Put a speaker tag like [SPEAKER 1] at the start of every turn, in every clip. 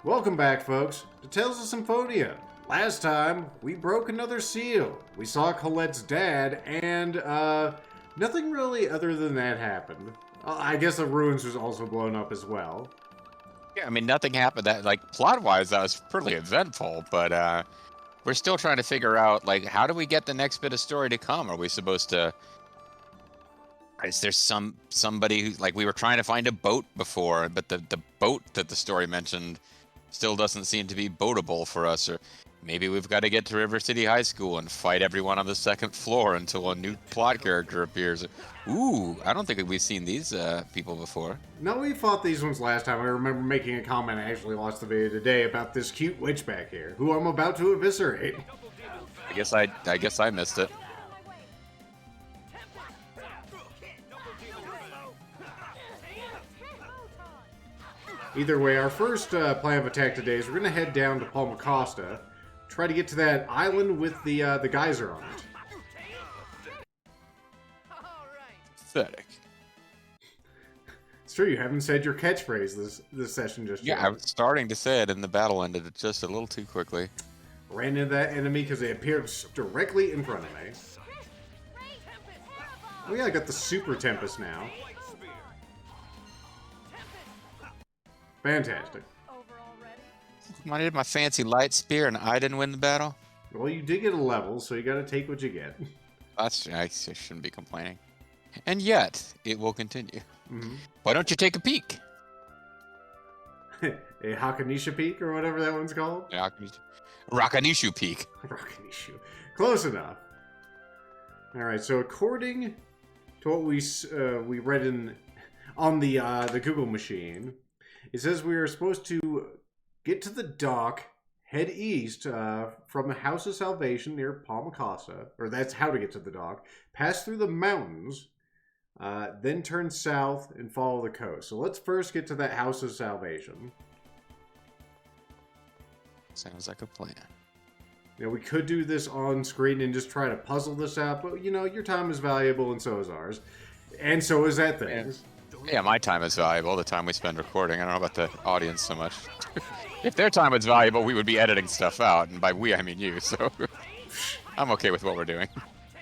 [SPEAKER 1] Welcome back, folks, to Tales of Symphonia. Last time, we broke another seal. We saw Colette's dad, and, nothing really other than that happened. I guess the ruins was also blown up as well.
[SPEAKER 2] Yeah, I mean, nothing happened that, like, plot-wise, that was pretty eventful, but, we're still trying to figure out, like, how do we get the next bit of story to come? Are we supposed to... Is there somebody who, like, we were trying to find a boat before, but the boat that the story mentioned still doesn't seem to be boatable for us, or maybe we've got to get to River City High School and fight everyone on the second floor until a new plot character appears. Ooh, I don't think we've seen these people before.
[SPEAKER 1] No, we fought these ones last time. I remember making a comment, I actually watched the video today, about this cute witch back here, who I'm about to eviscerate.
[SPEAKER 2] I guess I missed it.
[SPEAKER 1] Either way, our first plan of attack today is we're going to head down to Palma Costa, try to get to that island with the geyser on it.
[SPEAKER 2] Pathetic.
[SPEAKER 1] It's true, you haven't said your catchphrase this session just yet.
[SPEAKER 2] Yeah, I was starting to say it, and the battle ended just a little too quickly.
[SPEAKER 1] Ran into that enemy because they appeared directly in front of me. Oh yeah, I got the Super Tempest now. Fantastic.
[SPEAKER 2] I needed my fancy light spear, and I didn't win the battle.
[SPEAKER 1] Well, you did get a level, so you got to take what you get.
[SPEAKER 2] I shouldn't be complaining. And yet, it will continue.
[SPEAKER 1] Mm-hmm.
[SPEAKER 2] Why don't you take a peek?
[SPEAKER 1] A Hakanisha Peak, or whatever that one's called?
[SPEAKER 2] Yeah, Rakanishu Peak.
[SPEAKER 1] Rakanishu. Close enough. Alright, so according to what we read on the Google machine, it says we are supposed to get to the dock, head east from the House of Salvation near Palma Costa, or that's how to get to the dock, pass through the mountains, then turn south and follow the coast. So let's first get to that House of Salvation.
[SPEAKER 2] Sounds like a plan.
[SPEAKER 1] Now, we could do this on screen and just try to puzzle this out, but, you know, your time is valuable and so is ours. And so is that thing.
[SPEAKER 2] Yeah, my time is valuable, the time we spend recording. I don't know about the audience so much. If their time was valuable, we would be editing stuff out, and by we, I mean you, so I'm okay with what we're doing.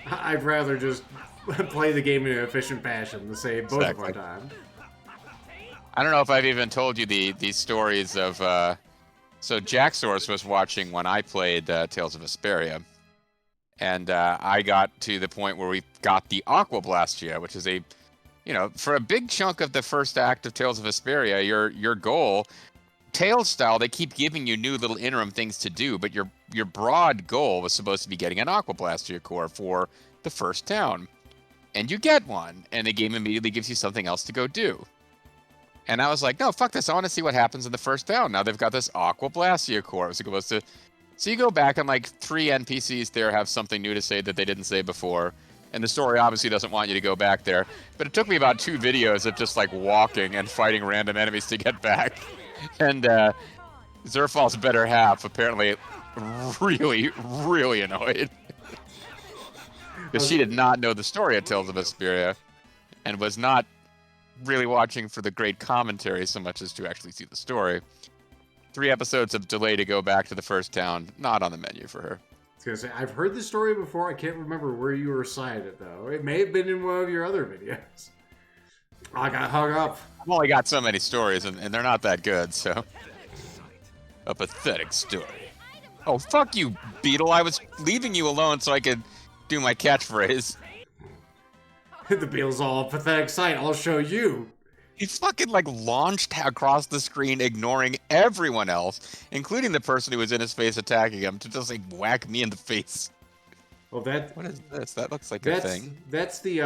[SPEAKER 1] I'd rather just play the game in an efficient fashion to save both of our time.
[SPEAKER 2] I don't know if I've even told you these stories of... So Jacksource was watching when I played Tales of Vesperia, and I got to the point where we got the Aqua Blastia, which is a... You know, for a big chunk of the first act of Tales of Vesperia, your goal, Tales style, they keep giving you new little interim things to do, but your broad goal was supposed to be getting an Aqua Blastia core for the first town. And you get one, and the game immediately gives you something else to go do. And I was like, no, fuck this, I want to see what happens in the first town. Now they've got this Aqua Blastia core. It was supposed to... So you go back, and like 3 NPCs there have something new to say that they didn't say before. And the story obviously doesn't want you to go back there. But it took me about 2 videos of just like walking and fighting random enemies to get back. And Zerfal's better half apparently really, really annoyed. Because she did not know the story of Tales of Vesperia and was not really watching for the great commentary so much as to actually see the story. 3 episodes of delay to go back to the first town, not on the menu for her.
[SPEAKER 1] I was gonna say, I've heard this story before. I can't remember where you recited it, though. It may have been in one of your other videos. I got hung up.
[SPEAKER 2] I've only got so many stories, and they're not that good, so... A pathetic story. Oh, fuck you, Beetle. I was leaving you alone so I could do my catchphrase.
[SPEAKER 1] The Beetle's all a pathetic sight. I'll show you.
[SPEAKER 2] He fucking, like, launched across the screen, ignoring everyone else, including the person who was in his face attacking him, to just, like, whack me in the face.
[SPEAKER 1] Well, that...
[SPEAKER 2] What is this? That looks like a thing.
[SPEAKER 1] That's the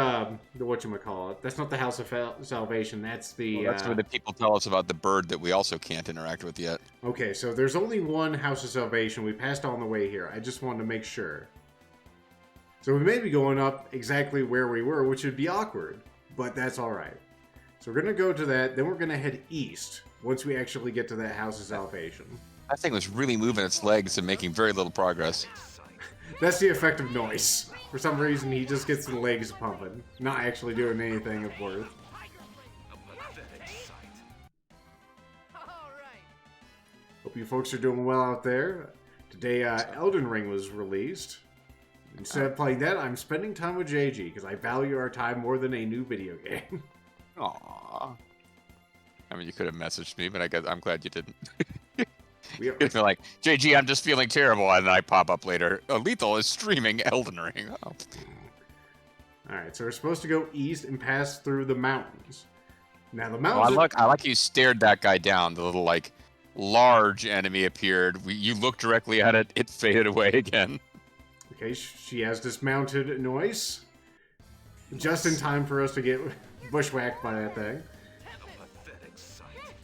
[SPEAKER 1] whatchamacallit. That's not the House of Salvation. That's the...
[SPEAKER 2] Well, that's where the people tell us about the bird that we also can't interact with yet.
[SPEAKER 1] Okay, so there's only one House of Salvation. We passed on the way here. I just wanted to make sure. So we may be going up exactly where we were, which would be awkward, but that's all right. So we're going to go to that, then we're going to head east once we actually get to that House of Salvation.
[SPEAKER 2] That thing was really moving its legs and making very little progress.
[SPEAKER 1] That's the effect of noise. For some reason, he just gets the legs pumping, not actually doing anything of worth. you folks are doing well out there. Today, Elden Ring was released. Instead of playing that, I'm spending time with JG because I value our time more than a new video game.
[SPEAKER 2] Aww. I mean, you could have messaged me, but I guess I'm glad you didn't.
[SPEAKER 1] We are,
[SPEAKER 2] You'd be like, JG, I'm just feeling terrible, and then I pop up later. Lethal is streaming Elden Ring. Oh.
[SPEAKER 1] Alright, so we're supposed to go east and pass through the mountains. Now, the
[SPEAKER 2] Well,
[SPEAKER 1] mountains...
[SPEAKER 2] I like you stared that guy down. The little, like, large enemy appeared. You looked directly at it. It faded away again.
[SPEAKER 1] Okay, she has dismounted Noise. Just in time for us to get bushwhacked by that thing.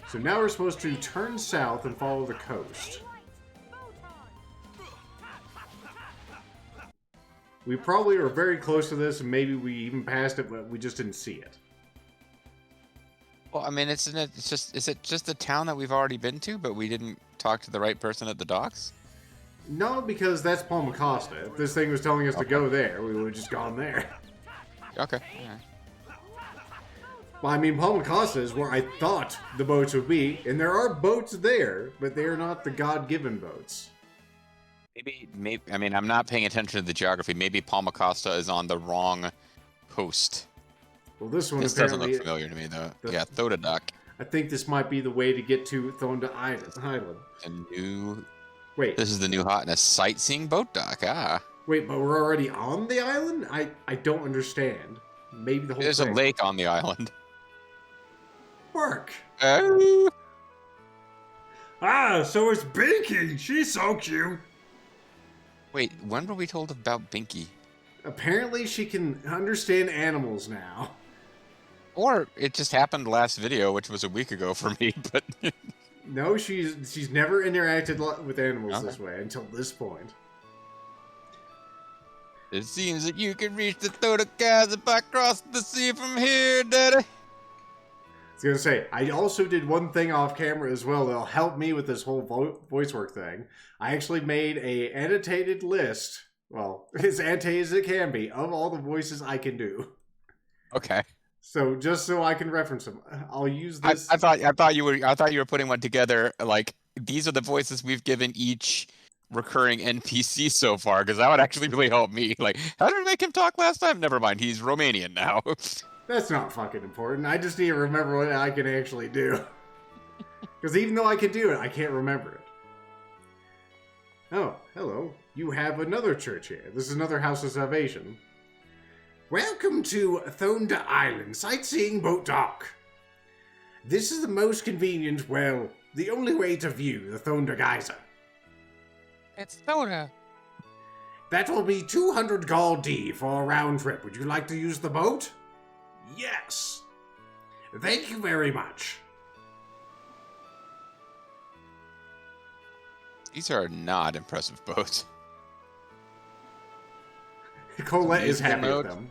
[SPEAKER 1] So now we're supposed to turn south and follow the coast. We probably were very close to this, and maybe we even passed it, but we just didn't see it.
[SPEAKER 2] Well, I mean, is it just the town that we've already been to, but we didn't talk to the right person at the docks?
[SPEAKER 1] No, because that's Palma Costa. If this thing was telling us to go there, we would have just gone there.
[SPEAKER 2] Okay. Yeah.
[SPEAKER 1] Well, I mean, Palma Costa is where I thought the boats would be, and there are boats there, but they are not the God-given boats.
[SPEAKER 2] Maybe. I mean, I'm not paying attention to the geography. Maybe Palma Costa is on the wrong coast.
[SPEAKER 1] Well, this one
[SPEAKER 2] This doesn't
[SPEAKER 1] apparently...
[SPEAKER 2] look familiar to me, though. Yeah, Thodaduck.
[SPEAKER 1] I think this might be the way to get to Thonda Island.
[SPEAKER 2] A new...
[SPEAKER 1] Wait.
[SPEAKER 2] This is the new hotness. Sightseeing boat dock. Ah.
[SPEAKER 1] Wait, but we're already on the island? I don't understand. Maybe the whole
[SPEAKER 2] There's
[SPEAKER 1] thing.
[SPEAKER 2] a lake on the island.
[SPEAKER 1] Mark!
[SPEAKER 2] Oh.
[SPEAKER 1] Ah, so it's Binky! She's so cute!
[SPEAKER 2] Wait, when were we told about Binky?
[SPEAKER 1] Apparently she can understand animals now.
[SPEAKER 2] Or it just happened last video, which was a week ago for me, but...
[SPEAKER 1] No, she's never interacted with animals
[SPEAKER 2] Okay.
[SPEAKER 1] this way until this point.
[SPEAKER 2] It seems that you can reach the Thodakas by crossing the sea from here, Daddy.
[SPEAKER 1] I was gonna say, I also did one thing off camera as well that'll help me with this whole voice work thing. I actually made a annotated list, well, as annotated as it can be, of all the voices I can do.
[SPEAKER 2] Okay.
[SPEAKER 1] So just so I can reference them, I'll use this.
[SPEAKER 2] I thought you were putting one together. Like, these are the voices we've given each recurring NPC so far, because that would actually really help me. Like, how did we make him talk last time? Never mind, he's Romanian now.
[SPEAKER 1] That's not fucking important. I just need to remember what I can actually do. Because even though I can do it, I can't remember it. Oh, hello. You have another church here. This is another House of Salvation. Welcome to Thonda Island, sightseeing boat dock. This is the most convenient, well, the only way to view the Thonda Geyser.
[SPEAKER 2] It's Thoda.
[SPEAKER 1] That will be 200 Gall D for a round trip. Would you like to use the boat? Yes. Thank you very much.
[SPEAKER 2] These are not impressive boats.
[SPEAKER 1] Colette is happy
[SPEAKER 2] mode.
[SPEAKER 1] with them.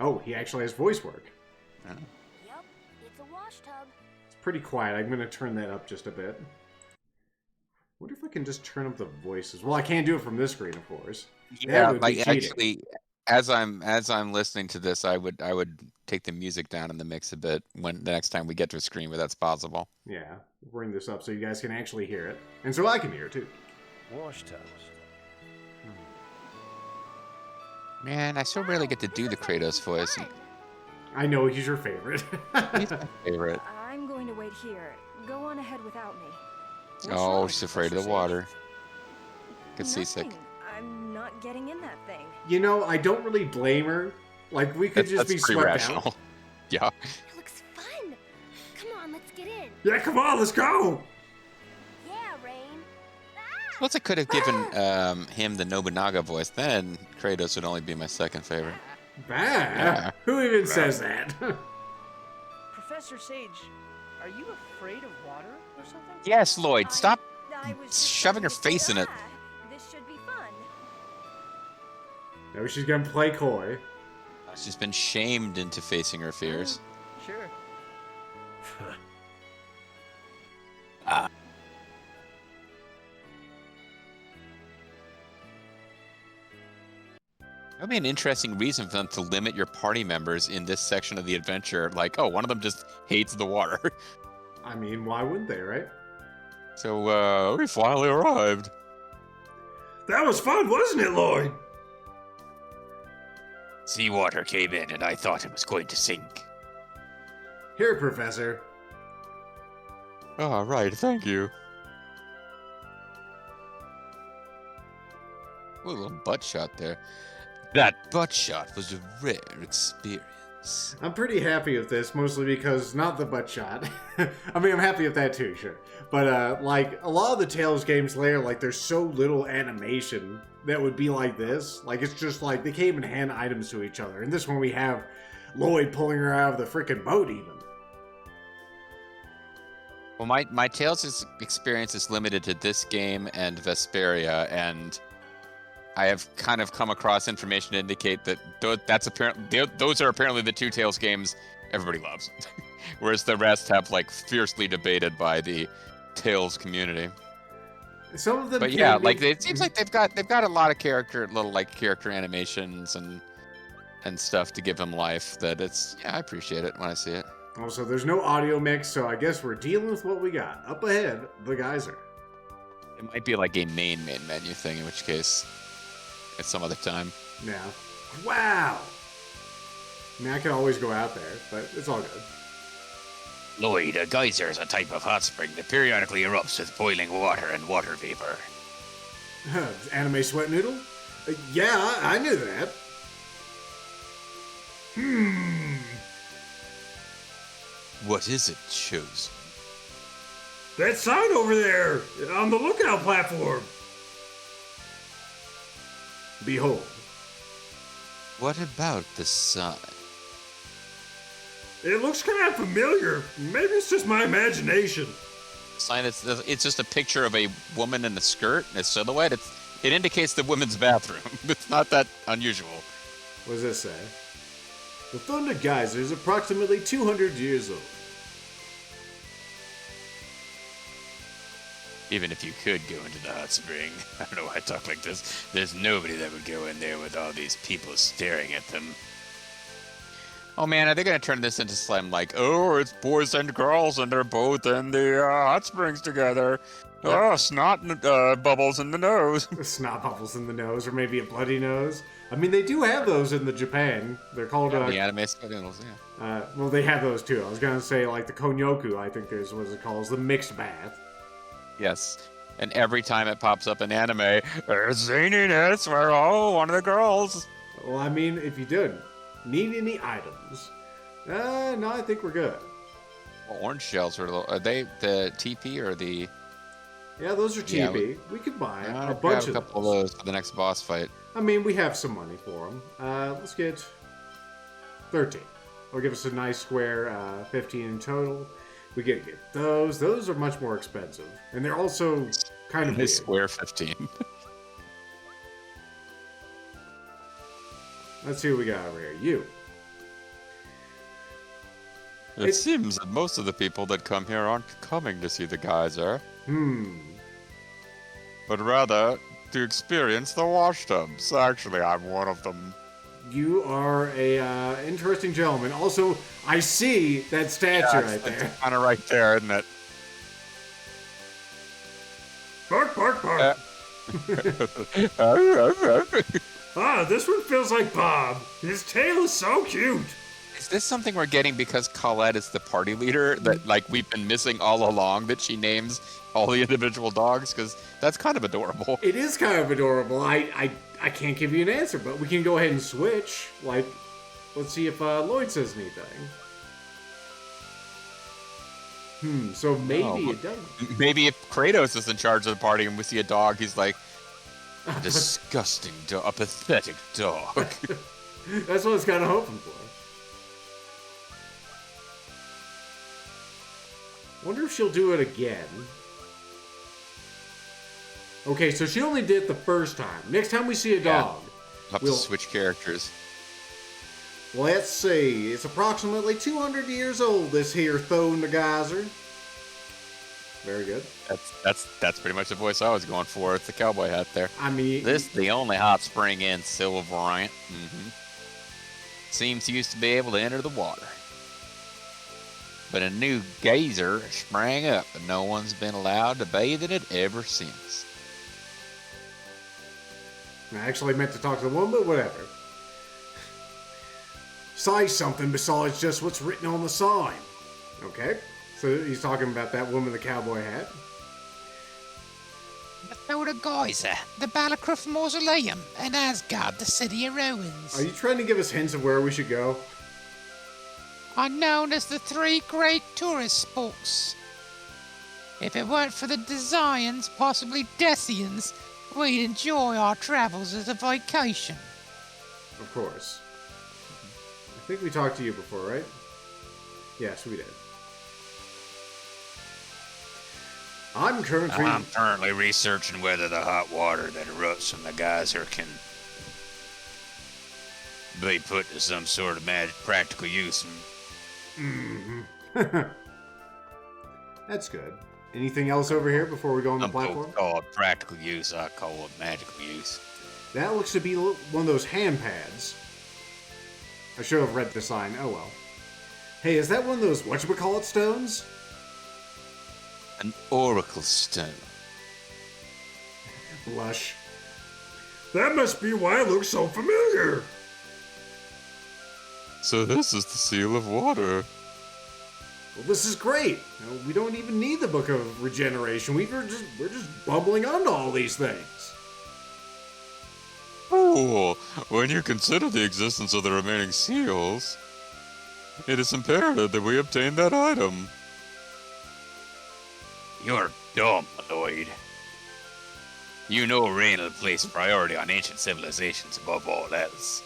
[SPEAKER 1] Oh, he actually has voice work.
[SPEAKER 2] Yeah.
[SPEAKER 3] Yep, it's a wash tub.
[SPEAKER 1] It's pretty quiet. I'm going to turn that up just a bit. Wonder if I can just turn up the voices. Well, I can't do it from this screen, of course. That
[SPEAKER 2] Yeah,
[SPEAKER 1] would be
[SPEAKER 2] like
[SPEAKER 1] cheating.
[SPEAKER 2] actually, as I'm listening to this, I would take the music down in the mix a bit when the next time we get to a screen where that's possible.
[SPEAKER 1] Yeah, bring this up so you guys can actually hear it. And so I can hear it, too.
[SPEAKER 4] Wash tubs.
[SPEAKER 2] Man, I so rarely get to do the Kratos voice.
[SPEAKER 1] I know he's your favorite.
[SPEAKER 2] He's my favorite.
[SPEAKER 3] I'm going to wait here. Go on ahead without me.
[SPEAKER 4] What's
[SPEAKER 2] Oh,
[SPEAKER 4] wrong,
[SPEAKER 2] she's afraid of the
[SPEAKER 4] Professor
[SPEAKER 2] water. Get seasick.
[SPEAKER 3] Nothing. I'm not getting in that thing.
[SPEAKER 1] You know, I don't really blame her. Like, we could just be
[SPEAKER 2] That's pretty
[SPEAKER 1] swept
[SPEAKER 2] rational.
[SPEAKER 1] out.
[SPEAKER 2] Yeah.
[SPEAKER 5] It looks fun. Come on, let's get in.
[SPEAKER 1] Yeah, come on, let's go!
[SPEAKER 5] Yeah, Rain.
[SPEAKER 2] Plus, I could have given him the Nobunaga voice. Then Kratos would only be my second favorite.
[SPEAKER 1] Bah!
[SPEAKER 2] Yeah.
[SPEAKER 1] Who even says that?
[SPEAKER 4] Professor Sage, are you afraid of water or something?
[SPEAKER 2] Yes, Lloyd. Stop
[SPEAKER 3] I was just
[SPEAKER 2] shoving your
[SPEAKER 3] going to say,
[SPEAKER 2] face in it.
[SPEAKER 3] This should be fun.
[SPEAKER 1] No, she's gonna play coy.
[SPEAKER 2] She's been shamed into facing her fears.
[SPEAKER 4] Sure.
[SPEAKER 2] That would be an interesting reason for them to limit your party members in this section of the adventure. Like, oh, one of them just hates the water.
[SPEAKER 1] I mean, why wouldn't they, right?
[SPEAKER 2] So, we finally arrived.
[SPEAKER 1] That was fun, wasn't it, Lloyd?
[SPEAKER 2] Seawater came in and I thought it was going to sink.
[SPEAKER 1] Here, Professor.
[SPEAKER 2] Ah, right, thank you. Ooh, a little butt shot there. That butt shot was a rare experience.
[SPEAKER 1] I'm pretty happy with this, mostly because not the butt shot. I mean, I'm happy with that too, sure. But, like, a lot of the Tales games later, like, there's so little animation that would be like this. Like, it's just like, they can't even hand items to each other. In this one, we have Lloyd pulling her out of the freaking boat, even.
[SPEAKER 2] Well, my Tales experience is limited to this game and Vesperia, and I have kind of come across information to indicate that those are apparently the two Tales games everybody loves, whereas the rest have like fiercely debated by the Tales community.
[SPEAKER 1] Some of them,
[SPEAKER 2] but yeah, like it seems like they've got a lot of character animations and stuff to give them life. That I appreciate it when I see it.
[SPEAKER 1] Also, there's no audio mix, so I guess we're dealing with what we got. Up ahead, the geyser.
[SPEAKER 2] It might be like a main menu thing, in which case it's some other time.
[SPEAKER 1] Yeah. Wow! I mean, I can always go out there, but it's all good.
[SPEAKER 6] Lloyd, a geyser is a type of hot spring that periodically erupts with boiling water and water vapor.
[SPEAKER 1] Anime sweat noodle? Yeah, I knew that.
[SPEAKER 2] What is it, Chosen?
[SPEAKER 1] That sign over there, on the lookout platform. Behold.
[SPEAKER 2] What about the sign?
[SPEAKER 1] It looks kind of familiar. Maybe it's just my imagination.
[SPEAKER 2] Sign it's just a picture of a woman in a skirt and a silhouette. It indicates the women's bathroom. It's not that unusual.
[SPEAKER 1] What does this say? The Thunder Geyser is approximately 200 years old.
[SPEAKER 6] Even if you could go into the hot spring, I don't know why I talk like this, there's nobody that would go in there with all these people staring at them.
[SPEAKER 2] Oh man, are they gonna turn this into some like, oh, it's boys and girls and they're both in the hot springs together. Oh, snot bubbles in the nose.
[SPEAKER 1] Snot bubbles in the nose, or maybe a bloody nose. I mean, they do have those in the Japan. They're called
[SPEAKER 2] the anime noodles, yeah.
[SPEAKER 1] Well, they have those too. I was gonna say like the konyoku. I think is what it calls, the mixed bath.
[SPEAKER 2] Yes. And every time it pops up in anime, there's zaniness where, oh, one of the girls.
[SPEAKER 1] Well, I mean, if you didn't need any items, no, I think we're good.
[SPEAKER 2] Well, orange shells are they the TP or the?
[SPEAKER 1] Yeah, those are TP.
[SPEAKER 2] Yeah,
[SPEAKER 1] we could buy
[SPEAKER 2] I'll
[SPEAKER 1] a bunch
[SPEAKER 2] grab a couple of those for the next boss fight.
[SPEAKER 1] I mean, we have some money for them. Let's get 13. It'll give us a nice square 15 in total. We get those. Those are much more expensive, and they're also kind of weird.
[SPEAKER 2] Square 15.
[SPEAKER 1] Let's see what we got over here. You.
[SPEAKER 2] It seems that most of the people that come here aren't coming to see the geyser. But rather to experience the wash tubs. Actually, I'm one of them.
[SPEAKER 1] You are a interesting gentleman. Also, I see that statue right there.
[SPEAKER 2] Kind of right there, isn't it?
[SPEAKER 1] Bark, bark, bark. This one feels like Bob. His tail is so cute.
[SPEAKER 2] Is this something we're getting because Colette is the party leader that like we've been missing all along, that she names all the individual dogs? Because that's kind of adorable.
[SPEAKER 1] It is kind of adorable. I can't give you an answer, but we can go ahead and switch. Like, let's see if Lloyd says anything. So maybe it doesn't.
[SPEAKER 2] Maybe if Kratos is in charge of the party and we see a dog, he's like, a disgusting dog, a pathetic dog.
[SPEAKER 1] That's what I was kind of hoping for. Wonder if she'll do it again. Okay, so she only did it the first time. Next time we see a dog,
[SPEAKER 2] Have to switch characters.
[SPEAKER 1] Let's see. It's approximately 200 years old, this here Thunder Geyser. Very good.
[SPEAKER 2] That's pretty much the voice I was going for. It's the cowboy hat there.
[SPEAKER 1] I mean,
[SPEAKER 2] This the only hot spring in Silverant. Seems used to be able to enter the water. but a new geyser sprang up, and no one's been allowed to bathe in it ever since.
[SPEAKER 1] I actually meant to talk to the woman, but whatever. Say something besides just what's written on the sign. Okay, so he's talking about that woman with the cowboy hat.
[SPEAKER 6] The Soda Geyser, the Balacroft Mausoleum, and Asgard, the City of Ruins.
[SPEAKER 1] Are you trying to give us hints of where we should go?
[SPEAKER 6] Are known as the three great tourist spots. If it weren't for the Desians, possibly Decians, we'd enjoy our travels as a vacation.
[SPEAKER 1] Of course. I think we talked to you before, right? Yes, we did. I'm currently
[SPEAKER 6] researching whether the hot water that erupts from the geyser can be put to some sort of practical use.
[SPEAKER 1] That's good. Anything else over here before we go on the
[SPEAKER 6] Some
[SPEAKER 1] platform?
[SPEAKER 6] folks call it practical use, I call it magical use.
[SPEAKER 1] That looks to be one of those hand pads. I should have read the sign. Oh well. Hey, is that one of those whatchamacallit stones?
[SPEAKER 2] An oracle stone.
[SPEAKER 1] Blush. That must be why it looks so familiar.
[SPEAKER 2] So this is the seal of water.
[SPEAKER 1] Well, this is great. We don't even need the Book of Regeneration. We're just bubbling onto all these things.
[SPEAKER 2] Oh, when you consider the existence of the remaining seals, it is imperative that we obtain that item.
[SPEAKER 6] You're dumb, Lloyd. You know Rain will place priority on ancient civilizations above all else.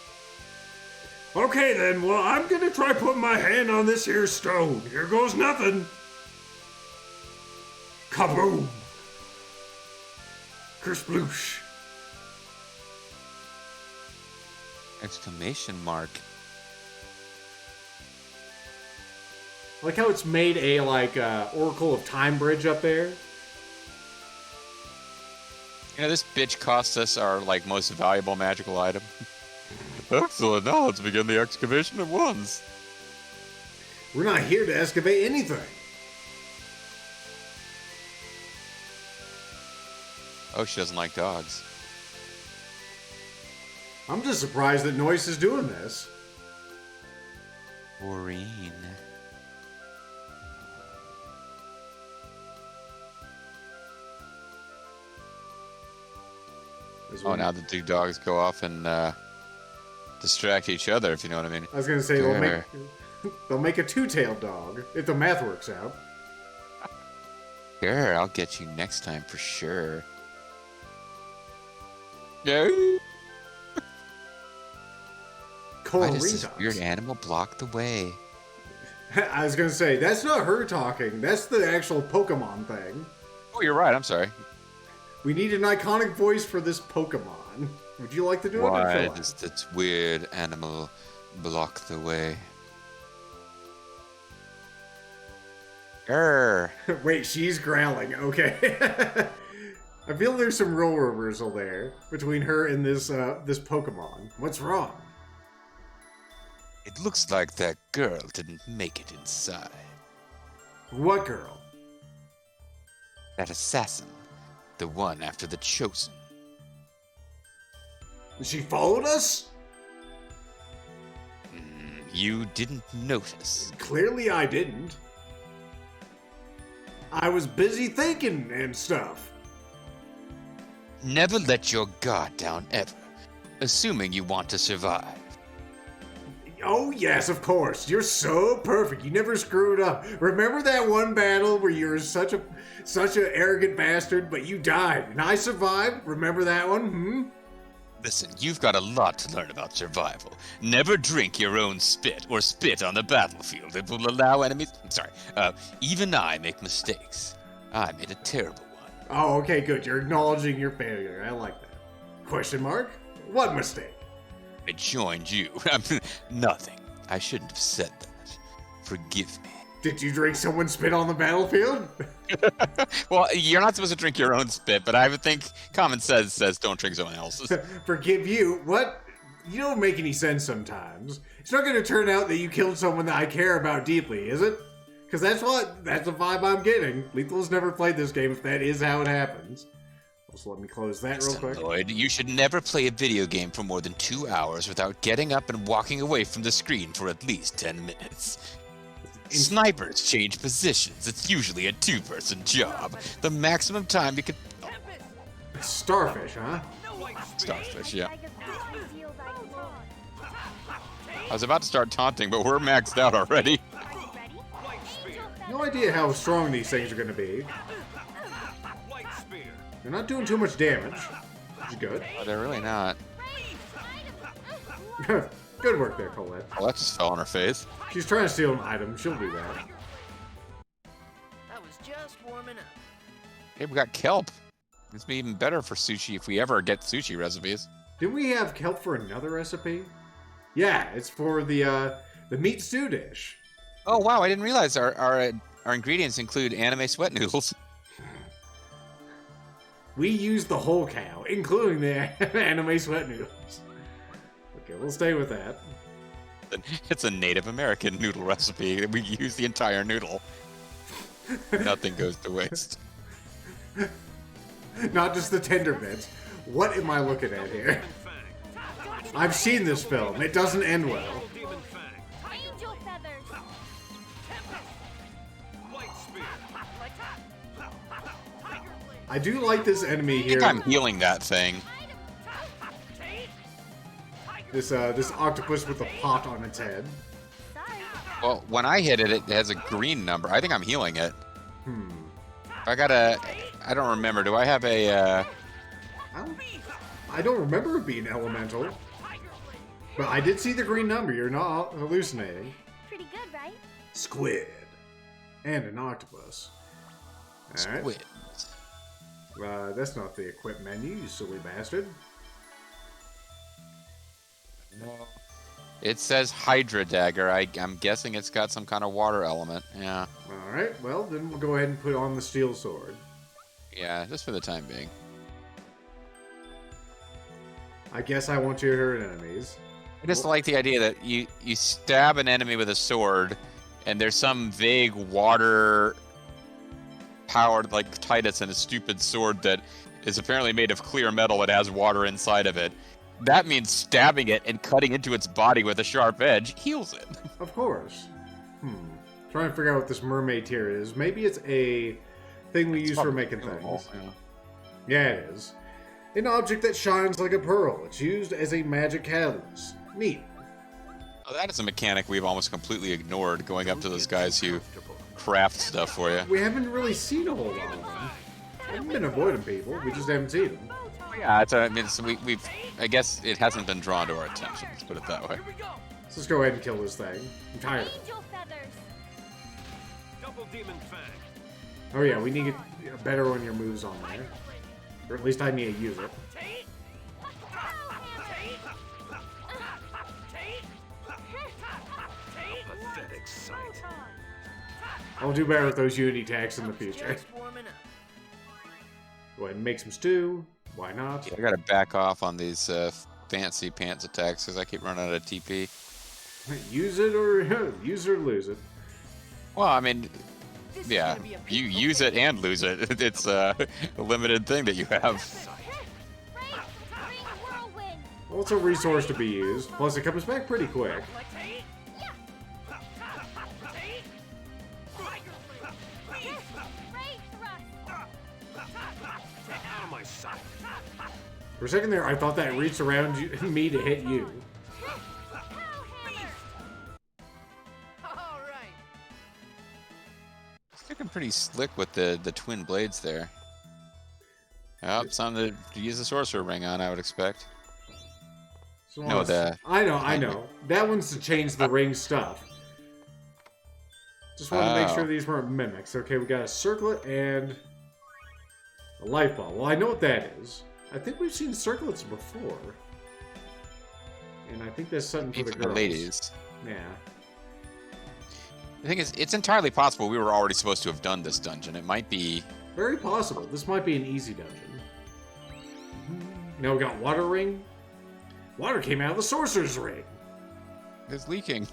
[SPEAKER 1] Okay then, well I'm gonna try putting my hand on this here stone. Here goes nothing. Kaboom! Kersploosh.
[SPEAKER 2] Exclamation mark.
[SPEAKER 1] I like how it's made a Oracle of Time bridge up there.
[SPEAKER 2] You know, this bitch cost us our most valuable magical item. Excellent. Now let's begin the excavation at once.
[SPEAKER 1] We're not here to excavate anything.
[SPEAKER 2] Oh, she doesn't like dogs.
[SPEAKER 1] I'm just surprised that Noyce is doing this.
[SPEAKER 2] Maureen. Oh, now the two dogs go off and distract each other, if you know what I mean.
[SPEAKER 1] I was gonna say they'll make a two-tailed dog if the math works out.
[SPEAKER 2] Sure, I'll get you next time for sure. Yeah. Why does this weird animal block the way?
[SPEAKER 1] I was gonna say that's not her talking. That's the actual Pokemon thing.
[SPEAKER 2] Oh, you're right. I'm sorry.
[SPEAKER 1] We need an iconic voice for this Pokemon. Would you like to do it?
[SPEAKER 2] Why does this weird animal block the way? Grr.
[SPEAKER 1] Wait, she's growling. Okay. I feel there's some role reversal there between her and this Pokemon. What's wrong?
[SPEAKER 6] It looks like that girl didn't make it inside.
[SPEAKER 1] What girl?
[SPEAKER 6] That assassin. The one after the Chosen.
[SPEAKER 1] She followed us?
[SPEAKER 6] You didn't notice.
[SPEAKER 1] Clearly I didn't. I was busy thinking and stuff.
[SPEAKER 6] Never let your guard down ever, assuming you want to survive.
[SPEAKER 1] Oh yes, of course. You're so perfect. You never screwed up. Remember that one battle where you were such an arrogant bastard, but you died and I survived? Remember that one?
[SPEAKER 6] Listen, you've got a lot to learn about survival. Never drink your own spit or spit on the battlefield. It will allow enemies... even I make mistakes. I made a terrible one.
[SPEAKER 1] Oh, okay, good. You're acknowledging your failure. I like that. Question mark? What mistake?
[SPEAKER 6] I joined you. Nothing. I shouldn't have said that. Forgive me.
[SPEAKER 1] Did you drink someone's spit on the battlefield?
[SPEAKER 2] Well, you're not supposed to drink your own spit, but I would think common sense says don't drink someone else's.
[SPEAKER 1] Forgive you? What? You don't make any sense sometimes. It's not going to turn out that you killed someone that I care about deeply, is it? Because that's the vibe I'm getting. Lethal's never played this game if that is how it happens. Also, let me close that real quick.
[SPEAKER 2] Lloyd, you should never play a video game for more than 2 hours without getting up and walking away from the screen for at least 10 minutes. Snipers change positions. It's usually a 2-person job. The maximum time you can...
[SPEAKER 1] Starfish, huh?
[SPEAKER 2] Starfish, yeah. I was about to start taunting, but we're maxed out already.
[SPEAKER 1] No idea how strong these things are going to be. They're not doing too much damage, which is good.
[SPEAKER 2] Oh, they're really not.
[SPEAKER 1] Good work there, Colette.
[SPEAKER 2] Well, that just fell on her face.
[SPEAKER 1] She's trying to steal an item. She'll do that.
[SPEAKER 4] I was just warming up.
[SPEAKER 2] Hey, we got kelp. It's be even better for sushi if we ever get sushi recipes.
[SPEAKER 1] Didn't we have kelp for another recipe? Yeah, it's for the meat stew dish.
[SPEAKER 2] Oh wow, I didn't realize our ingredients include anime sweat noodles.
[SPEAKER 1] We used the whole cow, including the anime sweat noodles. Okay, we'll stay with that.
[SPEAKER 2] It's a Native American noodle recipe. We use the entire noodle. Nothing goes to waste.
[SPEAKER 1] Not just the tender bits. What am I looking at here? I've seen this film. It doesn't end well.
[SPEAKER 5] Angel feathers.
[SPEAKER 1] I do like this enemy
[SPEAKER 2] I
[SPEAKER 1] here.
[SPEAKER 2] think I'm healing that thing.
[SPEAKER 1] This octopus with a pot on its head.
[SPEAKER 2] Well, when I hit it, it has a green number. I think I'm healing it.
[SPEAKER 1] Hmm.
[SPEAKER 2] I don't remember. Do I have a,
[SPEAKER 1] I don't remember it being elemental. But I did see the green number. You're not hallucinating.
[SPEAKER 5] Pretty good, right?
[SPEAKER 1] Squid. And an octopus. Alright.
[SPEAKER 2] squid?
[SPEAKER 1] That's not the equip menu, you silly bastard.
[SPEAKER 2] No. It says Hydra Dagger. I'm guessing it's got some kind of water element. Yeah.
[SPEAKER 1] Alright, well, then we'll go ahead and put on the steel sword.
[SPEAKER 2] Yeah, just for the time being.
[SPEAKER 1] I guess I want you to hurt enemies.
[SPEAKER 2] I just like the idea that you stab an enemy with a sword, and there's some vague water powered like Titus and a stupid sword that is apparently made of clear metal that has water inside of it. That means stabbing it and cutting into its body with a sharp edge heals it.
[SPEAKER 1] Of course. Trying to figure out what this mermaid tier is. Maybe it's a thing we use for making things. Yeah, it is. An object that shines like a pearl. It's used as a magic catalyst. Neat.
[SPEAKER 2] Oh, that is a mechanic we've almost completely ignored, going up to those guys who craft stuff for you.
[SPEAKER 1] We haven't really seen a whole lot of them. We've been avoiding people. We just haven't seen them.
[SPEAKER 2] Yeah, I guess it hasn't been drawn to our attention. Let's put it that way.
[SPEAKER 1] So let's go ahead and kill this thing. I'm tired of it.
[SPEAKER 5] Angel feathers.
[SPEAKER 7] Double demon fang.
[SPEAKER 1] Oh yeah, we need to get better on your moves on there. Or at least I need to use it.
[SPEAKER 7] Pathetic sight.
[SPEAKER 1] I'll do better with those unity attacks in the future.
[SPEAKER 4] Just warming up.
[SPEAKER 1] Go ahead and make some stew. Why not?
[SPEAKER 2] I gotta back off on these fancy pants attacks because I keep running out of TP.
[SPEAKER 1] Use it or use it or lose it.
[SPEAKER 2] Well, I mean, yeah, you use it and lose it. It's a limited thing that you have.
[SPEAKER 5] Whirlwind.
[SPEAKER 1] Well, it's a resource to be used. Plus, it comes back pretty quick.
[SPEAKER 5] Ray thrust.
[SPEAKER 7] Out of my sight.
[SPEAKER 1] For a second there, I thought that reached around me to hit you.
[SPEAKER 4] All right.
[SPEAKER 2] It's looking pretty slick with the twin blades there. Oh, something to use the sorcerer ring on, I would expect.
[SPEAKER 1] So
[SPEAKER 2] No,
[SPEAKER 1] I know. That one's to change the ring stuff. Just wanted to make
[SPEAKER 2] Oh.
[SPEAKER 1] sure these weren't mimics. Okay, we got a circlet and a light ball. Well, I know what that is. I think we've seen circlets before. And I think that's something for
[SPEAKER 2] Even
[SPEAKER 1] the
[SPEAKER 2] the
[SPEAKER 1] girls.
[SPEAKER 2] ladies.
[SPEAKER 1] Yeah.
[SPEAKER 2] The thing is, it's entirely possible we were already supposed to have done this dungeon. It might be...
[SPEAKER 1] Very possible. This might be an easy dungeon. Now we got water ring. Water came out of the sorcerer's ring.
[SPEAKER 2] It's leaking.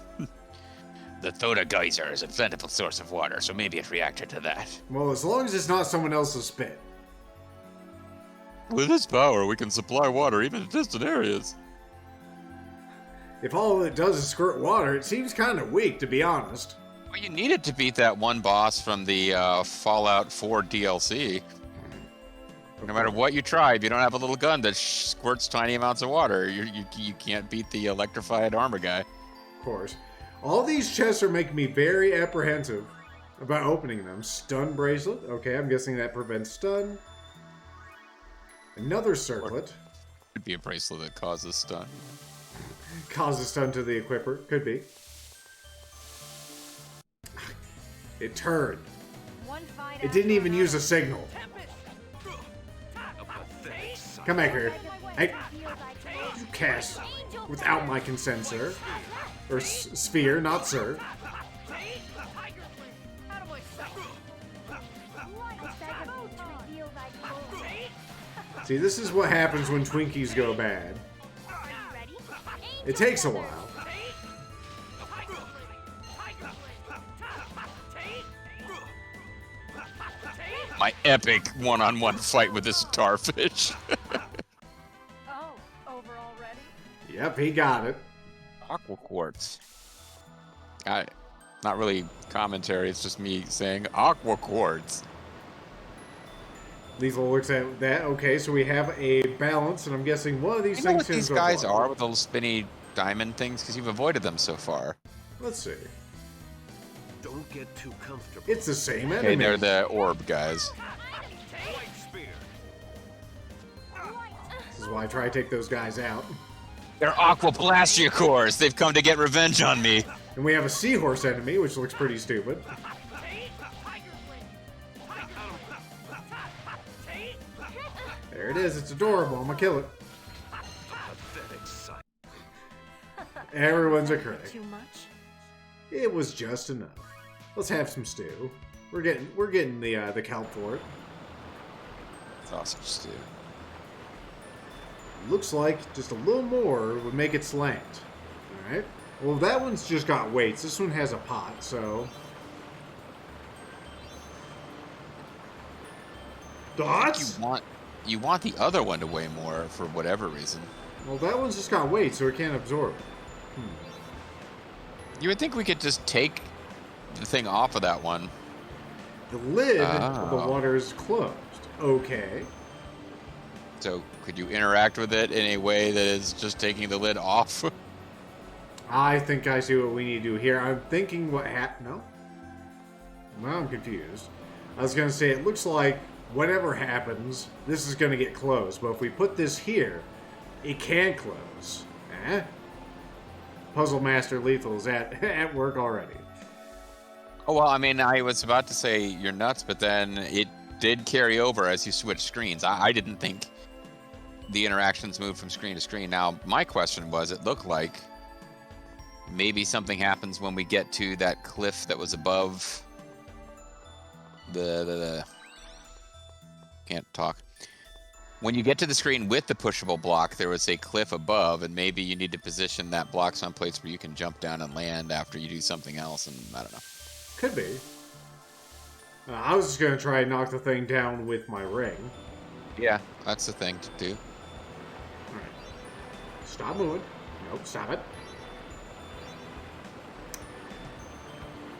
[SPEAKER 2] The Thoda geyser is a plentiful source of water, so maybe it reacted to that.
[SPEAKER 1] Well, as long as it's not someone else's spit.
[SPEAKER 2] With this power, we can supply water even to distant areas.
[SPEAKER 1] If all it does is squirt water, it seems kind of weak, to be honest.
[SPEAKER 2] Well, you needed to beat that one boss from the Fallout 4 DLC. No matter what you try, if you don't have a little gun that squirts tiny amounts of water, you can't beat the electrified armor guy.
[SPEAKER 1] Of course. All these chests are making me very apprehensive about opening them. Stun bracelet. Okay, I'm guessing that prevents stun. Another circlet.
[SPEAKER 2] Could be a bracelet that causes stun.
[SPEAKER 1] Causes stun to the equipper. Could be. It turned.
[SPEAKER 3] One fight
[SPEAKER 1] It didn't even use a signal.
[SPEAKER 7] A pathetic sight.
[SPEAKER 1] Come back here. Hey, you cast without my consent, sir. Or sphere, not sir. See, this is what happens when Twinkies go bad. It takes a while.
[SPEAKER 2] My epic one-on-one fight with this starfish.
[SPEAKER 3] Oh, over already?
[SPEAKER 1] Yep, he got it.
[SPEAKER 2] Aqua quartz. Not really commentary, it's just me saying aqua quartz.
[SPEAKER 1] Lethal looks at that. Okay, so we have a balance, and I'm guessing one of these
[SPEAKER 2] You know
[SPEAKER 1] things
[SPEAKER 2] what these
[SPEAKER 1] turns over.
[SPEAKER 2] guys are with the little spinny diamond things? Because you've avoided them so far.
[SPEAKER 1] Let's see.
[SPEAKER 7] Don't get too comfortable.
[SPEAKER 1] It's the same
[SPEAKER 2] Okay,
[SPEAKER 1] enemy.
[SPEAKER 2] they're the orb guys.
[SPEAKER 7] Light spear.
[SPEAKER 1] This is why I try to take those guys out.
[SPEAKER 2] They're aqua cores. They've come to get revenge on me.
[SPEAKER 1] And we have a seahorse enemy, which looks pretty stupid. There it is. It's adorable. I'm gonna kill it.
[SPEAKER 7] Pathetic sight.
[SPEAKER 1] Everyone's a critic.
[SPEAKER 3] Too much?
[SPEAKER 1] It was just enough. Let's have some stew. We're getting the kelp for it.
[SPEAKER 2] Sausage stew.
[SPEAKER 1] Looks like just a little more would make it slant. Alright. Well, that one's just got weights. This one has a pot, so... Dots?
[SPEAKER 2] You want the other one to weigh more for whatever reason.
[SPEAKER 1] Well, that one's just got weight, so it can't absorb.
[SPEAKER 2] You would think we could just take the thing off of that one.
[SPEAKER 1] The lid of the
[SPEAKER 2] Oh.
[SPEAKER 1] water is closed. Okay.
[SPEAKER 2] So could you interact with it in a way that is just taking the lid off?
[SPEAKER 1] I think I see what we need to do here. I'm thinking what No? Now I'm confused. I was going to say, it looks like whatever happens, this is going to get closed. But if we put this here, it can close. Eh? Puzzle Master Lethal is at work already.
[SPEAKER 2] Oh, well, I mean, I was about to say you're nuts, but then it did carry over as you switch screens. I didn't think the interactions moved from screen to screen. Now, my question was, it looked like maybe something happens when we get to that cliff that was above the can't talk. When you get to the screen with the pushable block, there was a cliff above, and maybe you need to position that block someplace where you can jump down and land after you do something else, and I don't know.
[SPEAKER 1] Could be. I was just going to try and knock the thing down with my ring.
[SPEAKER 2] Yeah, that's the thing to do.
[SPEAKER 1] Alright. Stop moving. Nope, stop it.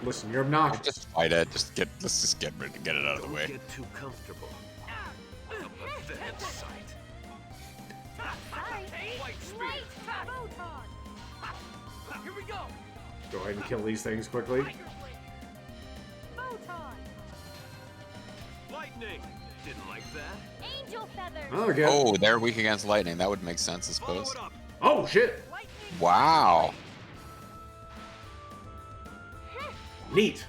[SPEAKER 1] Listen, you're obnoxious.
[SPEAKER 2] Just fight it. Let's just get rid get it out of the
[SPEAKER 7] Don't
[SPEAKER 2] way.
[SPEAKER 7] get too comfortable. A pathetic sight. Light spear.
[SPEAKER 4] Here we go.
[SPEAKER 1] Go ahead and kill these things quickly.
[SPEAKER 7] Lightning. Didn't like that.
[SPEAKER 5] Angel feathers.
[SPEAKER 1] Oh, okay.
[SPEAKER 2] Oh, they're weak against lightning. That would make sense, I
[SPEAKER 7] Follow
[SPEAKER 2] suppose.
[SPEAKER 7] it up.
[SPEAKER 1] Oh, shit.
[SPEAKER 2] Wow.
[SPEAKER 1] Neat.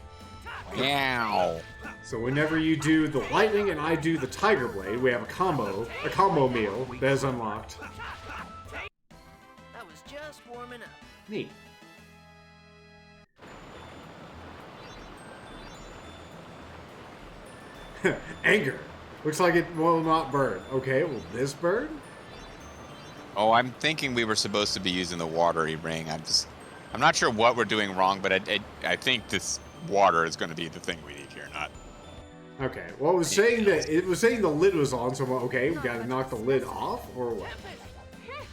[SPEAKER 2] Meow.
[SPEAKER 1] So whenever you do the lightning and I do the tiger blade, we have a combo meal that is unlocked.
[SPEAKER 4] That was just warming up.
[SPEAKER 1] Neat. Anger. Looks like it will not burn. Okay, will this burn?
[SPEAKER 2] Oh, I'm thinking we were supposed to be using the watery ring. I'm not sure what we're doing wrong, but I think this water is going to be the thing we need here, not...
[SPEAKER 1] Okay, well, it was saying that it was saying the lid was on, so okay, we gotta knock the lid off, or what?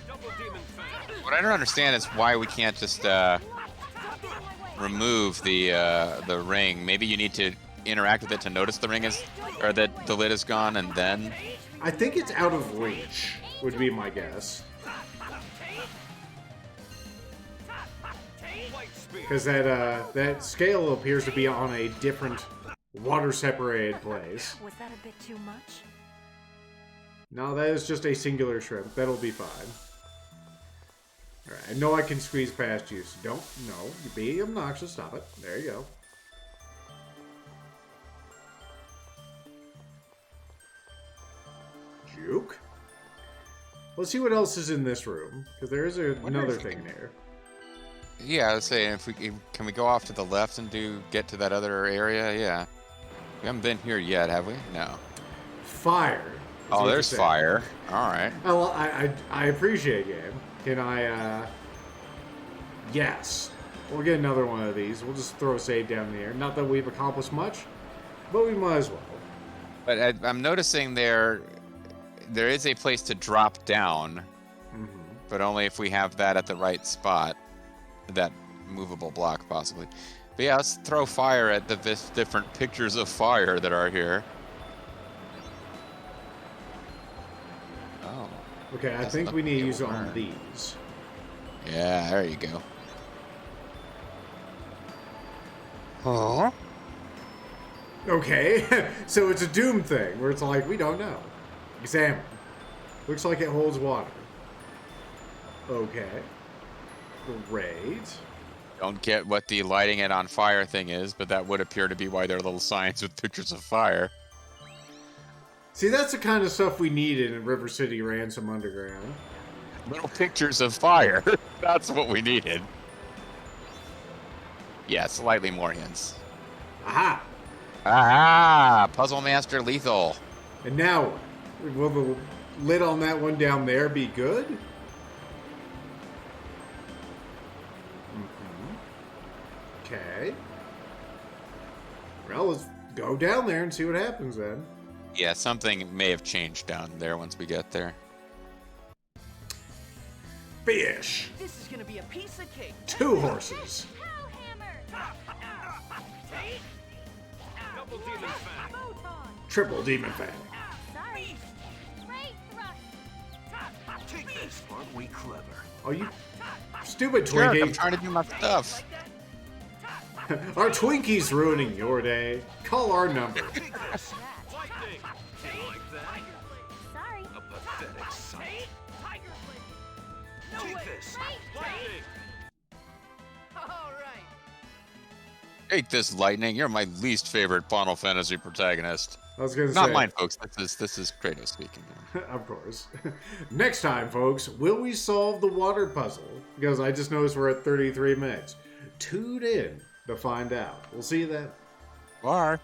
[SPEAKER 7] Double demon fan.
[SPEAKER 2] What I don't understand is why we can't just remove the ring. Maybe you need to interact with it to notice the ring is, or that the lid is gone, and then...
[SPEAKER 1] I think it's out of reach, would be my guess.
[SPEAKER 7] Light speed.
[SPEAKER 1] Because that scale appears to be on a different water-separated place.
[SPEAKER 3] Was that a bit too much?
[SPEAKER 1] No, that is just a singular shrimp. That'll be fine. Alright, I know I can squeeze past you, so don't. No, you be obnoxious. Stop it. There you go. Juke. Let's see what else is in this room, because there is another thing there.
[SPEAKER 2] Yeah, I was saying, can we go off to the left and get to that other area? Yeah. We haven't been here yet, have we? No.
[SPEAKER 1] Fire. is
[SPEAKER 2] Oh,
[SPEAKER 1] what
[SPEAKER 2] there's
[SPEAKER 1] you're saying.
[SPEAKER 2] fire. All right.
[SPEAKER 1] Oh, well, I appreciate it, game. Can I, Yes. We'll get another one of these. We'll just throw a save down there. Not that we've accomplished much, but we might as well.
[SPEAKER 2] But I'm noticing there is a place to drop down, but only if we have that at the right spot. That movable block, possibly. But yeah, let's throw fire at the different pictures of fire that are here. Oh.
[SPEAKER 1] Okay, I
[SPEAKER 2] That's
[SPEAKER 1] think
[SPEAKER 2] not
[SPEAKER 1] we need to
[SPEAKER 2] the
[SPEAKER 1] use it on
[SPEAKER 2] word.
[SPEAKER 1] these.
[SPEAKER 2] Yeah, there you go. Oh.
[SPEAKER 1] Okay, so it's a Doom thing, where it's like, we don't know. Examine. Looks like it holds water. Okay. Great.
[SPEAKER 2] Don't get what the lighting it on fire thing is, but that would appear to be why there are little signs with pictures of fire.
[SPEAKER 1] See, that's the kind of stuff we needed in River City Ransom Underground.
[SPEAKER 2] Little pictures of fire. That's what we needed. Yeah, slightly more hints.
[SPEAKER 1] Aha!
[SPEAKER 2] Aha! Puzzle Master Lethal.
[SPEAKER 1] And now what? Will the lid on that one down there be good? Okay. Well, let's go down there and see what happens then.
[SPEAKER 2] Yeah, something may have changed down there once we get there.
[SPEAKER 1] Fish!
[SPEAKER 4] This is gonna be a piece of cake.
[SPEAKER 1] 2 horses.
[SPEAKER 5] Pow hammer!
[SPEAKER 7] Double demon fan.
[SPEAKER 3] Photon!
[SPEAKER 1] Triple demon fang.
[SPEAKER 5] Sorry. Great thrust!
[SPEAKER 7] Take this.
[SPEAKER 4] Aren't we clever?
[SPEAKER 1] Oh, you stupid
[SPEAKER 2] Jerk, I'm
[SPEAKER 1] Twinkie.
[SPEAKER 2] trying to do my stuff.
[SPEAKER 1] Our Twinkie's ruining your day. Call our number.
[SPEAKER 7] Take this. Lightning. You like that?
[SPEAKER 5] Sorry.
[SPEAKER 7] A pathetic sight. Take this.
[SPEAKER 5] Right.
[SPEAKER 7] Lightning.
[SPEAKER 4] All right.
[SPEAKER 2] Take this, Lightning. You're my least favorite Final Fantasy protagonist.
[SPEAKER 1] I was gonna
[SPEAKER 2] Not
[SPEAKER 1] say.
[SPEAKER 2] mine, folks. This is Kratos speaking here.
[SPEAKER 1] Of course. Next time, folks, will we solve the water puzzle? Because I just noticed we're at 33 minutes. Tune in to find out. We'll see you then.
[SPEAKER 2] Bye.